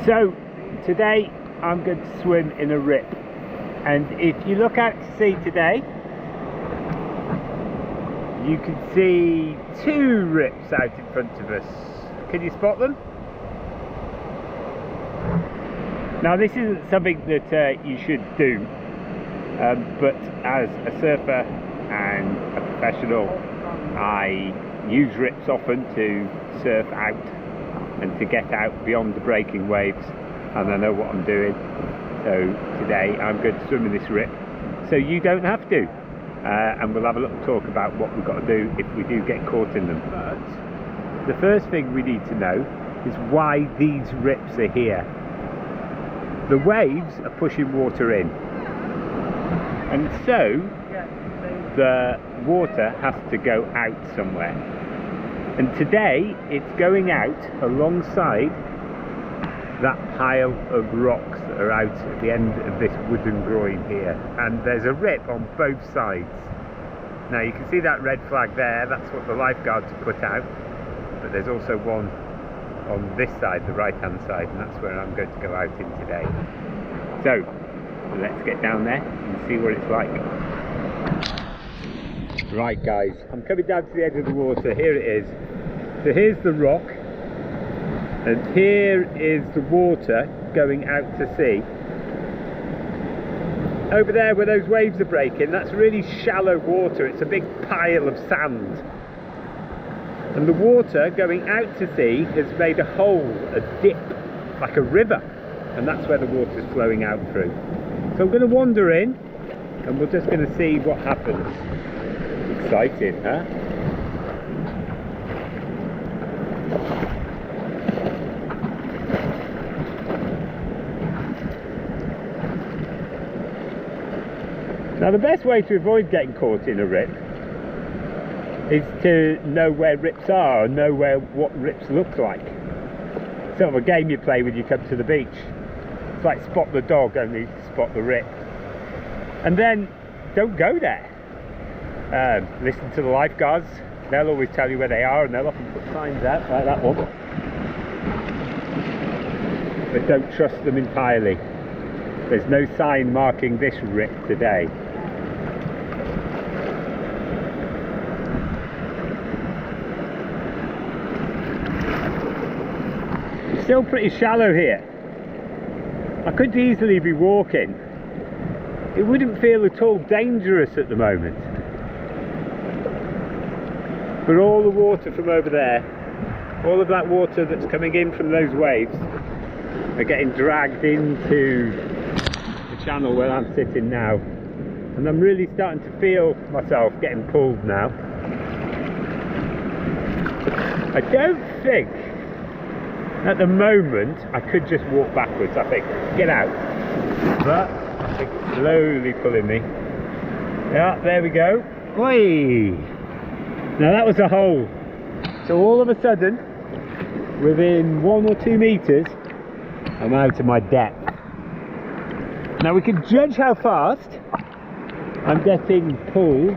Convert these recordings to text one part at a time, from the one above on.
So today I'm going to swim in a rip, and if you look out to sea today, you can see two rips out in front of us. Can you spot them? Now this isn't something that you should do, but as a surfer and a professional, I use rips often to surf out and to get out beyond the breaking waves, and I know what I'm doing. So today I'm going to swim in this rip so you don't have to, and we'll have a little talk about what we've got to do if we do get caught in them. But the first thing we need to know is why these rips are here. The waves are pushing water in, and so the water has to go out somewhere. And today it's going out alongside that pile of rocks that are out at the end of this wooden groin here. And there's a rip on both sides. Now you can see that red flag there, that's what the lifeguards have put out. But there's also one on this side, the right hand side, and that's where I'm going to go out in today. So let's get down there and see what it's like. Right guys, I'm coming down to the edge of the water. Here it is. So here's the rock, and here is the water going out to sea. Over there where those waves are breaking, that's really shallow water. It's a big pile of sand. And the water going out to sea has made a hole, a dip, like a river. And that's where the water's flowing out through. So I'm going to wander in, and we're just going to see what happens. Exciting, huh? Now the best way to avoid getting caught in a rip is to know where rips are and know what rips look like. Sort of a game you play when you come to the beach. It's like spot the dog, only spot the rip. And then don't go there. Listen to the lifeguards, they'll always tell you where they are, and they'll often put signs out like that one. But don't trust them entirely. There's no sign marking this rip today. It's still pretty shallow here. I could easily be walking. It wouldn't feel at all dangerous at the moment. But all the water from over there, all of that water that's coming in from those waves, are getting dragged into the channel where I'm sitting now. And I'm really starting to feel myself getting pulled now. I don't think, at the moment, I could just walk backwards. I think, get out. But I think it's slowly pulling me. Yeah, there we go. Whee! Now that was a hole. So all of a sudden, within 1 or 2 meters, I'm out of my depth. Now we can judge how fast I'm getting pulled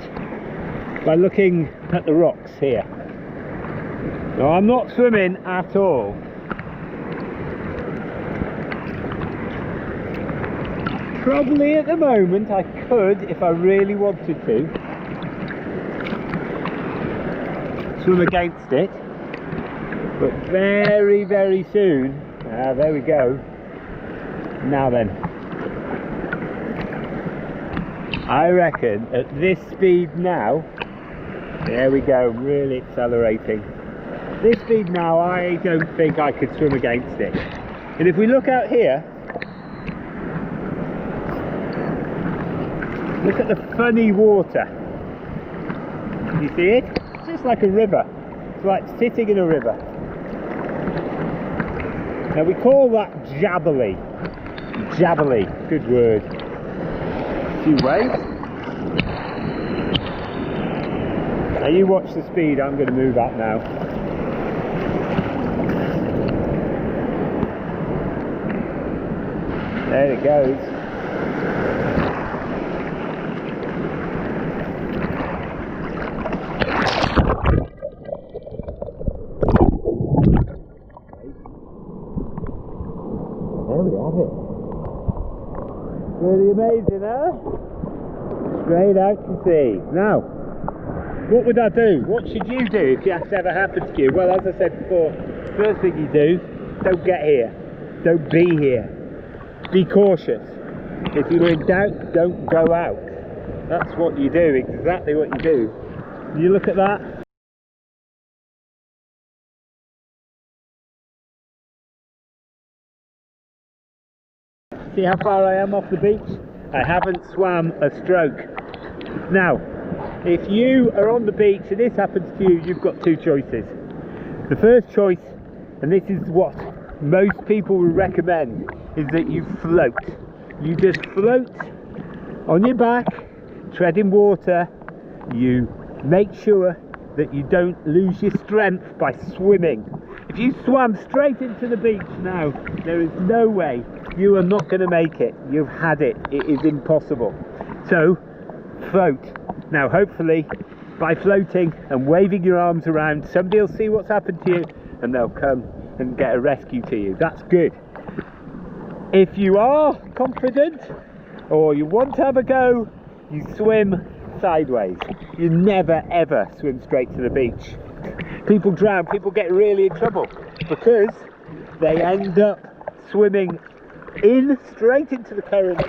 by looking at the rocks here. Now I'm not swimming at all. Probably at the moment I could, if I really wanted to, swim against it, but very, very soon, there we go. Now then, I reckon at this speed now, there we go, really accelerating. This speed now, I don't think I could swim against it. And if we look out here, look at the funny water. Can you see it? It's just like a river. It's like sitting in a river. Now we call that jabbly. Jabbly, good word. See waves? Now you watch the speed I'm going to move at now. There it goes. there we have it. Really amazing, huh? Straight out to sea. Now, what would I do? What should you do if that's ever happened to you? Well, as I said before, first thing you do, don't get here. Don't be here. Be cautious. If you're in doubt, don't go out. That's what you do, exactly what you do. You look at that. See how far I am off the beach? I haven't swam a stroke. Now, if you are on the beach and this happens to you, you've got two choices. The first choice, and this is what most people will recommend, is that you float. You just float on your back, treading water. You make sure that you don't lose your strength by swimming. If you swam straight into the beach now, there is no way. You are not going to make it. You've had it. It is impossible. So, float. Now, hopefully, by floating and waving your arms around, somebody will see what's happened to you and they'll come and get a rescue to you. That's good. If you are confident or you want to have a go, you swim sideways. You never ever swim straight to the beach. People drown. People get really in trouble because they end up swimming straight into the current,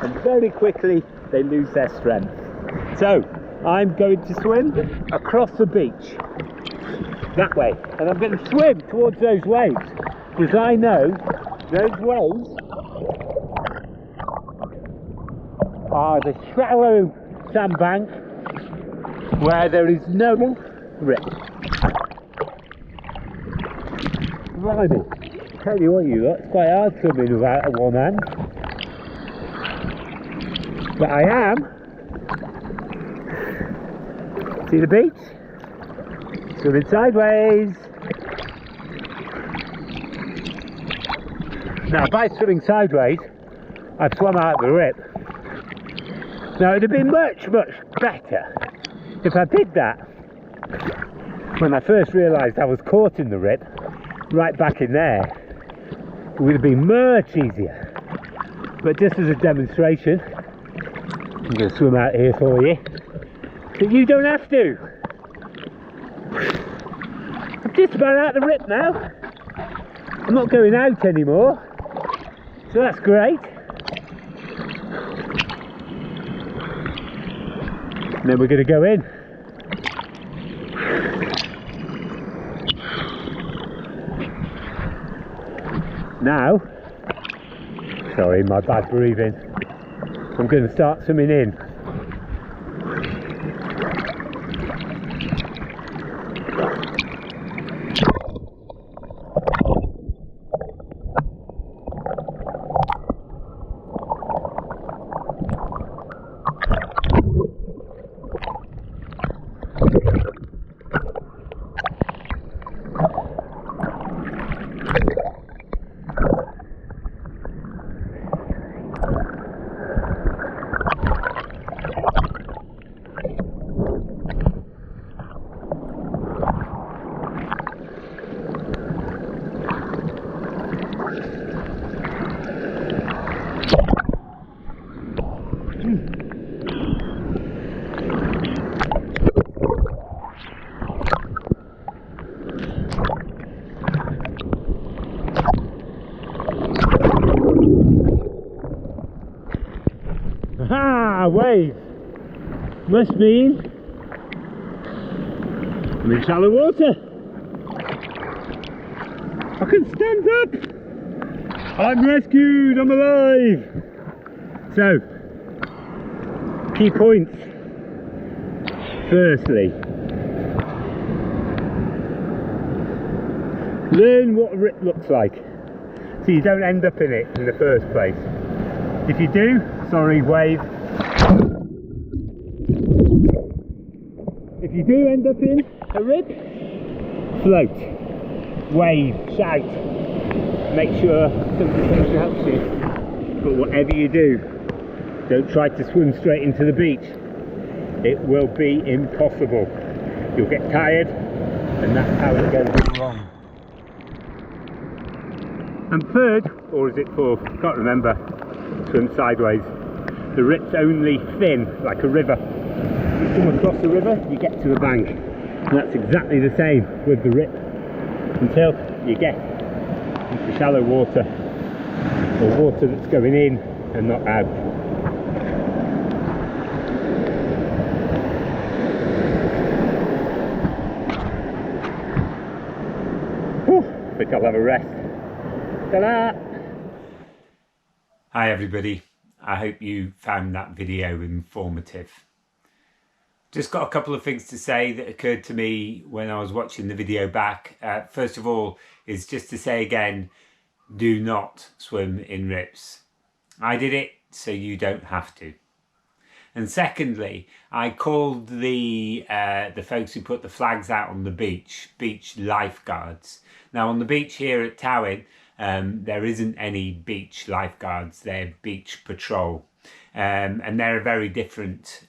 and very quickly they lose their strength. So I'm going to swim across the beach that way, and I'm going to swim towards those waves because I know those waves are the shallow sandbank where there is no rip. Blimey. Tell you what, you lot, it's quite hard swimming without one hand. But I am. See the beach? Swimming sideways. Now, by swimming sideways, I've swum out the rip. Now, it'd have been much, much better if I did that when I first realised I was caught in the rip, right back in there. It would have been much easier. But just as a demonstration, I'm going to swim out here for you. But you don't have to. I'm just about out the rip now. I'm not going out anymore. So that's great. And then we're going to go in. Now, sorry, my bad breathing, I'm going to start swimming in. Aha! Wave! Must mean I'm in shallow water. I can stand up! I'm rescued! I'm alive! So, key points. Firstly, learn what a rip looks like so you don't end up in it in the first place. If you do, sorry, wave. If you do end up in a rip, float, wave, shout, make sure somebody helps you. But whatever you do, don't try to swim straight into the beach. It will be impossible. You'll get tired, and that's how it goes wrong. And third, or is it fourth, can't remember, swim sideways. The rip's only thin, like a river. You come across the river, you get to the bank. And that's exactly the same with the rip, until you get into shallow water, or water that's going in and not out. I think I'll have a rest. Ta-da! Hi everybody, I hope you found that video informative. Just got a couple of things to say that occurred to me when I was watching the video back. First of all is just to say again, do not swim in rips. I did it so you don't have to. And secondly, I called the folks who put the flags out on the beach lifeguards. Now on the beach here at Towyn, there isn't any beach lifeguards, they're beach patrol. And they're a very different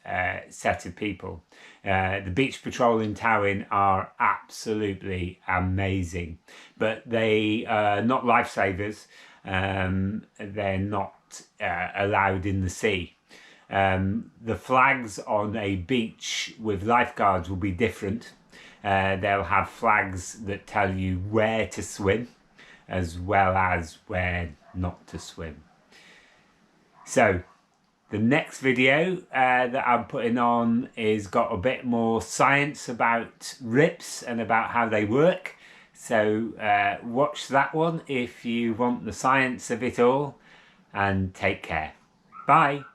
set of people. The beach patrol in Towyn are absolutely amazing, but they are not lifesavers. They're not allowed in the sea. The flags on a beach with lifeguards will be different. They'll have flags that tell you where to swim as well as where not to swim. So the next video that I'm putting on is got a bit more science about rips and about how they work. So watch that one if you want the science of it all, and take care. Bye.